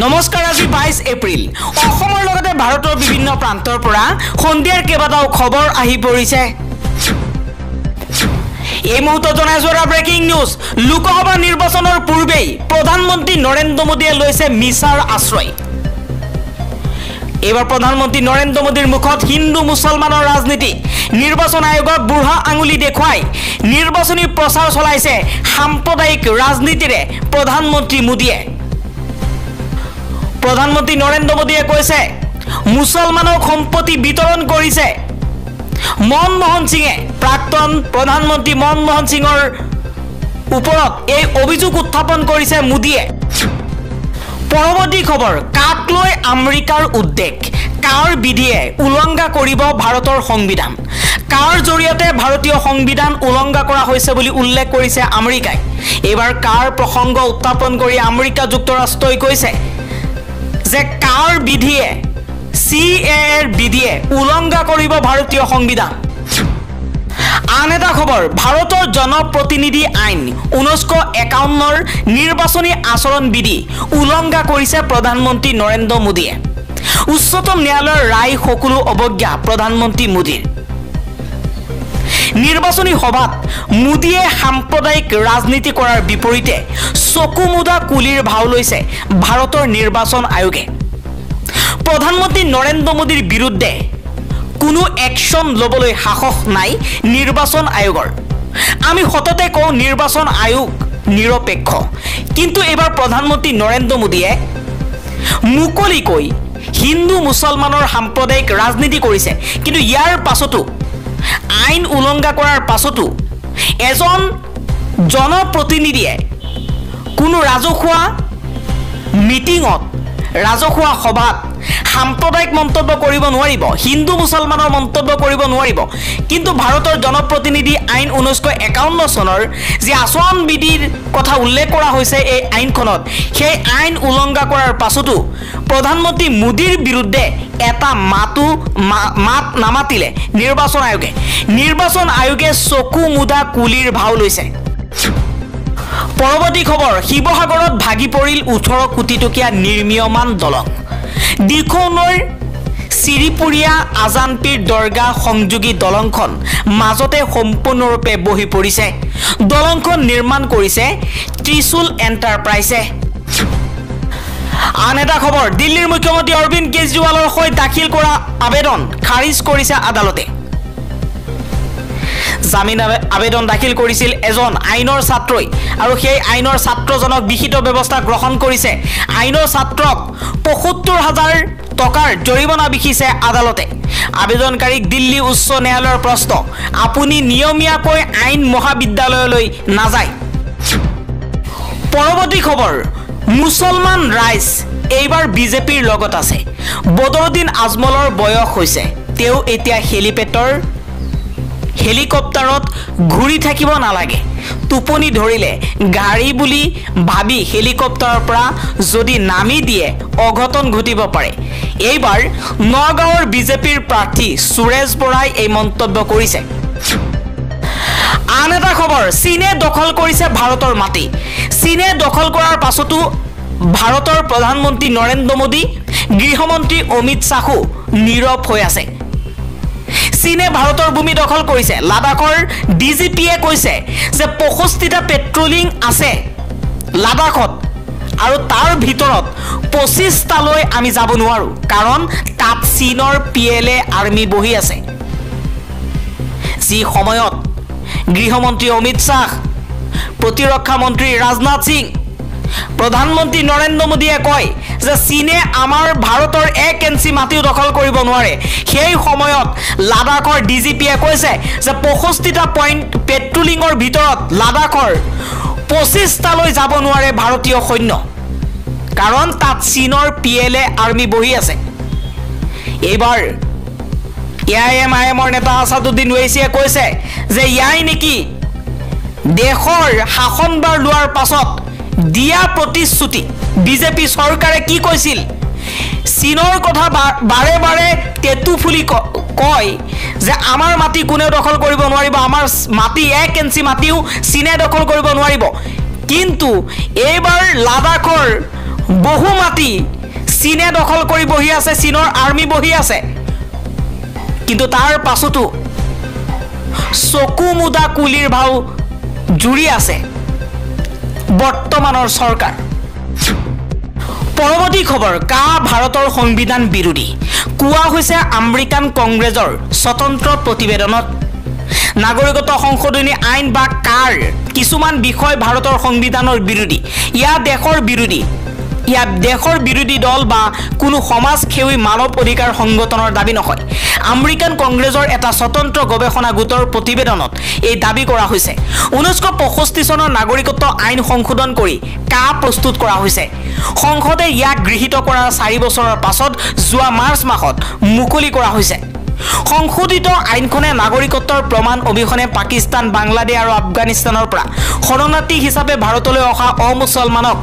নমস্কাৰ আজি 22 এপ্ৰিল অসমৰ লগতে ভাৰতৰ বিভিন্ন প্ৰান্তৰ পৰা সন্ধিয়াৰ কেইবাটাও খবৰ আহি পৰিছে এই মুহূৰ্তত জনাইছো ব্ৰেকিং নিউজ লোকসভা নিৰ্বাচনৰ পূৰ্বেই প্ৰধানমন্ত্ৰী নৰেন্দ্ৰ মোদীয়ে লৈছে মিছাৰ আশ্ৰয় এবাৰ প্ৰধানমন্ত্ৰী নৰেন্দ্ৰ মোদীৰ মুখত হিন্দু মুছলমানৰ ৰাজনীতি নিৰ্বাচন আয়োগক বুঢ়া আঙুলি দেখুৱাই নিৰ্বাচনী প্ৰচাৰ চলাইছে সাম্প্ৰদায়িক ৰাজনীতিৰে প্ৰধানমন্ত্ৰী মোদীয়ে প্ৰধানমন্ত্ৰী নৰেন্দ্ৰ মোদীয়ে কৈছে মুছলমানক সম্পত্তি বিতৰণ কৰিছে মনমোহন সিঙে প্ৰাক্তন প্ৰধানমন্ত্ৰী মনমোহন সিঙৰ ওপৰত এই অভিযোগ উত্থাপন কৰিছে মোদীয়ে পৰৱৰ্তী খবৰ কাক লৈ আমেৰিকাৰ উদ্বেগ কাৰ বিধিয়ে উলংঘা কৰিব ভাৰতৰ সংবিধান কাৰ জৰিয়তে ভাৰতীয় সংবিধান উলংঘা কৰা হৈছে বুলি উল্লেখ কৰিছে আমেৰিকাই এবাৰ কাৰ প্ৰসংগ উত্থাপন কৰি আমেৰিকা যুক্তৰাষ্ট্ৰই কৈছে যে কাৰ বিধিয়ে সিএৰ বিধিয়ে উলংঘা কৰিব ভাৰতীয় সংবিধান আন এটা খবৰ ভাৰতৰ জনপ্ৰতিনিধি আইন 1951ৰ নিৰ্বাচনী আচৰণ বিধি উলংঘা কৰিছে প্ৰধানমন্ত্ৰী নৰেন্দ্ৰ মোদীয়ে উচ্চতম ন্যায়ালয়ৰ ৰায় সকলো অৱজ্ঞা প্ৰধানমন্ত্ৰী মোদীৰ নিৰ্বাচনী সভাত মোদীয়ে সাম্প্ৰদায়িক ৰাজনীতি কৰাৰ বিপৰীতে চকুমুদা কুলিৰ ভাও লৈছে ভাৰতৰ নিৰ্বাচন আয়োগে প্ৰধানমন্ত্ৰী নৰেন্দ্ৰ মোদীৰ বিৰুদ্ধে কোনো একশন লবলৈ সাহস নাই নিৰ্বাচন আয়োগৰ আমি সততে কওঁ নিৰ্বাচন আয়োগ নিৰপেক্ষ কিন্তু এবাৰ প্ৰধানমন্ত্ৰী নৰেন্দ্ৰ মোদীয়ে মুকলিকৈ হিন্দু মুছলমানৰ সাম্প্ৰদায়িক ৰাজনীতি কৰিছে কিন্তু ইয়াৰ পাছতো আইন উলংঘা কৰাৰ পাছতো এজন জনপ্ৰতিনিধিয়ে কোনো ৰাজহুৱা মিটিঙত ৰাজহুৱা সভাত সাম্প্ৰদায়িক মন্তব্য কৰিব নোৱাৰিব হিন্দু মুছলমানৰ মন্তব্য কৰিব নোৱাৰিব কিন্তু ভাৰতৰ জনপ্ৰতিনিধি আইন 1951 চনৰ যে আচৰণ বিধিৰ কথা উল্লেখ কৰা হৈছে এই আইনখনত সেই আইন উলংঘা কৰাৰ পাছতো প্ৰধানমন্ত্ৰী মোদীৰ বিৰুদ্ধে এটা মাত নামাতিলে নিৰ্বাচন আয়োগে চকু মুদা কুলিৰ ভাও লৈছে পৰৱৰ্তী খবৰ শিৱসাগৰত ভাগি পৰিল 18 কোটি টকীয়া নিৰ্মীয়মান দলং দিখৌনৰ চিৰিপুৰীয়া আজানপীৰ দৰগাহ সংযোগী দলংখন মাজতে সম্পূৰ্ণৰূপে বহি পৰিছে দলংখন নিৰ্মাণ কৰিছে ত্ৰিশুল এণ্টাৰপ্ৰাইজে আন এটা খবৰ দিল্লীৰ মুখ্যমন্ত্ৰী অৰবিন্দ কেজৰিৱালৰ হৈ দাখিল কৰা আবেদন খাৰিজ কৰিছে আদালতে জামিন আবেদন দাখিল কৰিছিল এজন আইনৰ ছাত্ৰই আৰু সেই আইনৰ ছাত্ৰজনক বিহিত ব্যৱস্থা গ্ৰহণ কৰিছে আইনৰ ছাত্ৰক ৭৫,০০০ টকাৰ জৰিমনা বিহিছে আদালতে আবেদনকাৰীক দিল্লী উচ্চ ন্যায়ালয়ৰ প্ৰশ্ন আপুনি নিয়মীয়াকৈ আইন মহাবিদ্যালয়লৈ নাযায় পৰৱৰ্তী খবৰ মুছলমান ৰাইজ এইবাৰ বিজেপিৰ লগত আছে বদৰুদ্দিন আজমলৰ বয়স হৈছে তেওঁ এতিয়া হেলিকপ্টাৰত ঘূৰি থাকিব নালাগে টোপনি ধৰিলে গাড়ী বুলি ভাবি হেলিকপ্টাৰৰ পৰা যদি নামি দিয়ে অঘটন ঘটিব পাৰে এইবাৰ নগাঁৱৰ বিজেপিৰ প্ৰাৰ্থী সুৰেশ বৰাই এই মন্তব্য কৰিছে আন এটা খবৰ চীনে দখল কৰিছে ভাৰতৰ মাটি চীনে দখল কৰাৰ পাছতো ভাৰতৰ প্ৰধানমন্ত্ৰী নৰেন্দ্ৰ মোদী গৃহমন্ত্ৰী অমিত শ্বাহো নীৰৱ হৈ আছে চীনে ভাৰতৰ ভূমি দখল কৰিছে লাডাখৰ ডিজিপিয়ে কৈছে যে 65টা পেট্ৰলিং আছে লাডাখত আৰু তাৰ ভিতৰত 25টালৈ আমি যাব নোৱাৰো কাৰণ তাত চীনৰ পিএলএ আৰ্মি বহি আছে যি সময়ত গৃহমন্ত্ৰী অমিত শ্বাহ প্ৰতিৰক্ষা মন্ত্ৰী ৰাজনাথ সিং প্ৰধানমন্ত্ৰী নৰেন্দ্ৰ মোদীয়ে কয় যে চীনে আমাৰ ভাৰতৰ 1 ইঞ্চি মাটিও দখল কৰিব নোৱাৰে সেই সময়ত লাডাখৰ ডিজিপিয়ে কৈছে যে 65টা পইণ্ট পেট্ৰলিঙৰ ভিতৰত লাডাখৰ 25টালৈ যাব নোৱাৰে ভাৰতীয় সৈন্য কাৰণ তাত চীনৰ পিএলএ আৰ্মি বহি আছে এইবাৰ এআইএমৰ নেতা আছাদুদ্দিন ওৱেইছিয়ে কৈছে যে ইয়াই নেকি দেশৰ শাসনভাৰ লোৱাৰ পাছত দিয়া প্ৰতিশ্ৰুতি বিজেপি চৰকাৰে কি কৈছিল চীনৰ কথা বাৰে বাৰে তেতু ফুলি কয় যে আমাৰ মাটি কোনে দখল কৰিব নোৱাৰিব আমাৰ মাটি 1 ইঞ্চি মাটিও চীনে দখল কৰিব নোৱাৰিব কিন্তু এইবাৰ লাডাখৰ বহু মাটি চীনে দখল কৰি বহি আছে, চীনৰ আৰ্মি বহি আছে, কিন্তু তাৰ পাছতো চকু মুদা কুলিৰ ভাও জুৰি আছে বৰ্তমানৰ চৰকাৰ। পৰৱৰ্তী খবৰ, কা ভাৰতৰ সংবিধান বিৰোধী কোৱা হৈছে আমেৰিকান কংগ্ৰেছৰ স্বতন্ত্ৰ প্ৰতিবেদনত। নাগৰিকত্ব সংশোধনী আইন বা কাৰ কিছুমান বিষয় ভাৰতৰ সংবিধানৰ বিৰোধী। ইয়াত দেশৰ বিৰোধী দল বা কোনো সমাজসেৱী মানৱ অধিকাৰ সংগঠনৰ দাবী নহয়। আমেৰিকান কংগ্ৰেছৰ এটা স্বতন্ত্ৰ গৱেষণা গোটৰ প্ৰতিবেদনত এই দাবী কৰা হৈছে। 1965 চনৰ নাগৰিকত্ব আইন সংশোধন কৰি কা প্ৰস্তুত কৰা হৈছে। সংসদে ইয়াক গৃহীত কৰাৰ 4 বছৰৰ পাছত যোৱা মাৰ্চ মাহত মুকলি কৰা হৈছে। সংশোধিত আইনখনে নাগৰিকত্বৰ প্ৰমাণ অবিহনে পাকিস্তান, বাংলাদেশ আৰু আফগানিস্তানৰ পৰা শৰণাৰ্থী হিচাপে ভাৰতলৈ অহা অমুছলমানক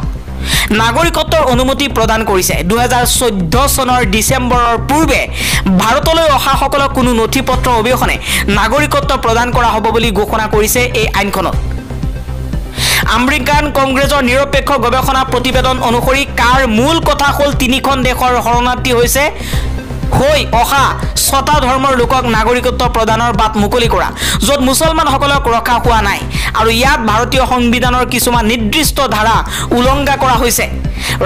নাগৰিকত্বৰ অনুমতি প্ৰদান কৰিছে। 2014 চনৰ ডিচেম্বৰৰ পূৰ্বে ভাৰতলৈ অহাসকলক কোনো নথি পত্ৰ অবিহনে নাগৰিকত্ব প্ৰদান কৰা হ'ব বুলি ঘোষণা কৰিছে এই আইনখনত। আমেৰিকান কংগ্ৰেছৰ নিৰপেক্ষ গৱেষণা প্ৰতিবেদন অনুসৰি কাৰ মূল কথা হ'ল 3খন দেশৰ শৰণাৰ্থী হৈ অহা 6টা ধৰ্মৰ লোকক নাগৰিকত্ব প্ৰদানৰ বাট মুকলি কৰা, য'ত মুছলমানসকলক ৰখা হোৱা নাই, আৰু ইয়াত ভাৰতীয় সংবিধানৰ কিছুমান নিৰ্দিষ্ট ধাৰা উলংঘা কৰা হৈছে।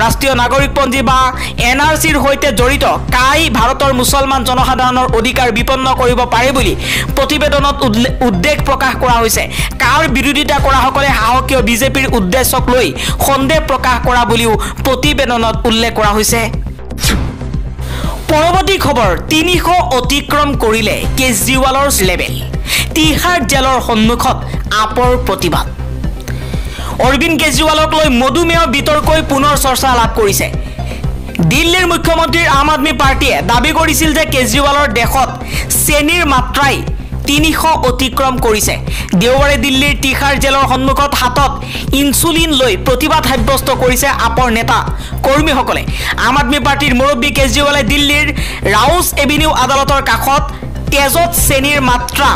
ৰাষ্ট্ৰীয় নাগৰিকপঞ্জী বা NRCৰ সৈতে জড়িত কাই ভাৰতৰ মুছলমান জনসাধাৰণৰ অধিকাৰ বিপন্ন কৰিব পাৰে বুলি প্ৰতিবেদনত উদ্বেগ প্ৰকাশ কৰা হৈছে। কাৰ বিৰোধিতা কৰাসকলে সাহসীয় বিজেপিৰ উদ্দেশ্যক লৈ সন্দেহ প্ৰকাশ কৰা বুলিও প্ৰতিবেদনত উল্লেখ কৰা হৈছে। পৰৱৰ্তী খবৰ, 300 অতিক্ৰম কৰিলে কেজৰিৱালৰ লেবেল। তিহাৰ জেলৰ সন্মুখত আপৰ প্ৰতিবাদ। অৰবিন্দ কেজৰিৱালক লৈ মধুমেহ বিতৰ্কই পুনৰ চৰ্চা লাভ কৰিছে। দিল্লীৰ মুখ্যমন্ত্ৰীৰ আম আদমি পাৰ্টিয়ে দাবী কৰিছিল যে কেজৰিৱালৰ দেশত চেনীৰ মাত্ৰাই 300 অতিক্ৰম কৰিছে। দেওবাৰে দিল্লীৰ তিহাৰ জেলৰ সন্মুখত হাতত ইনচুলিন লৈ প্ৰতিবাদ সাব্যস্ত কৰিছে আপৰ নেতা কৰ্মীসকলে। আম আদমি পাৰ্টিৰ মুৰব্বী কেজৰিৱালে দিল্লীৰ ৰাউছ এভিনিউ আদালতৰ কাষত তেজত চেনীৰ মাত্ৰা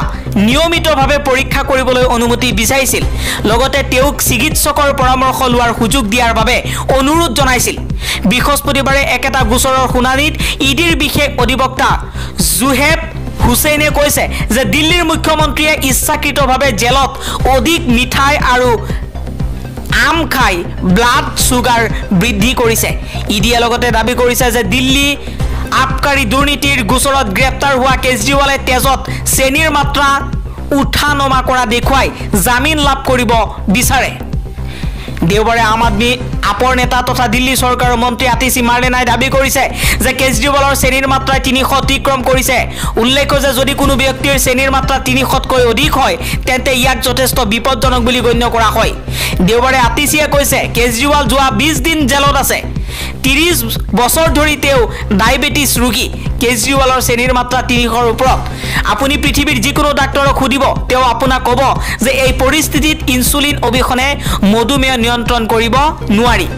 নিয়মিতভাৱে পৰীক্ষা কৰিবলৈ অনুমতি বিচাৰিছিল। লগতে তেওঁক চিকিৎসকৰ পৰামৰ্শ লোৱাৰ সুযোগ দিয়াৰ বাবে অনুৰোধ জনাইছিল। বৃহস্পতিবাৰে একেটা গোচৰৰ শুনানিত ইডিৰ বিশেষ অধিবক্তা জুহেব হুছেইনে কৈছে যে দিল্লীৰ মুখ্যমন্ত্ৰীয়ে ইচ্ছাকৃতভাৱে জেলত অধিক মিঠাই আৰু আম খাই ব্লাড চুগাৰ বৃদ্ধি কৰিছে। ইডিয়ে লগতে দাবী কৰিছে যে দিল্লী আবকাৰী দুৰ্নীতিৰ গোচৰত গ্ৰেপ্তাৰ হোৱা কেজৰিৱালে তেজত চেনীৰ মাত্ৰা উঠা নমা কৰা দেখুৱাই জামিন লাভ কৰিব বিচাৰে। দেওবাৰে আম আদমি আপৰ নেতা তথা দিল্লী চৰকাৰৰ মন্ত্ৰী আতিশী মাৰ্লেনাই দাবী কৰিছে যে কেজৰিৱালৰ চেনীৰ মাত্ৰাই 300 অতিক্ৰম কৰিছে। উল্লেখ্য যে যদি কোনো ব্যক্তিৰ চেনীৰ মাত্ৰা 300তকৈ অধিক হয় তেন্তে ইয়াক যথেষ্ট বিপদজনক বুলি গণ্য কৰা হয়। দেওবাৰে আতিশীয়ে কৈছে কেজৰিৱাল যোৱা 20 দিন জেলত আছে। 30 বছৰ ধৰি তেওঁ ডায়েবেটিছ ৰোগী। কেজৰিৱালৰ চেনীৰ মাত্ৰা 300ৰ ওপৰত। আপুনি পৃথিৱীৰ যিকোনো ডাক্তৰক সুধিব, তেওঁ আপোনাক ক'ব যে এই পৰিস্থিতিত ইনচুলিন অবিহনে মধুমেহ নিয়ন্ত্ৰণ কৰিব নোৱাৰি।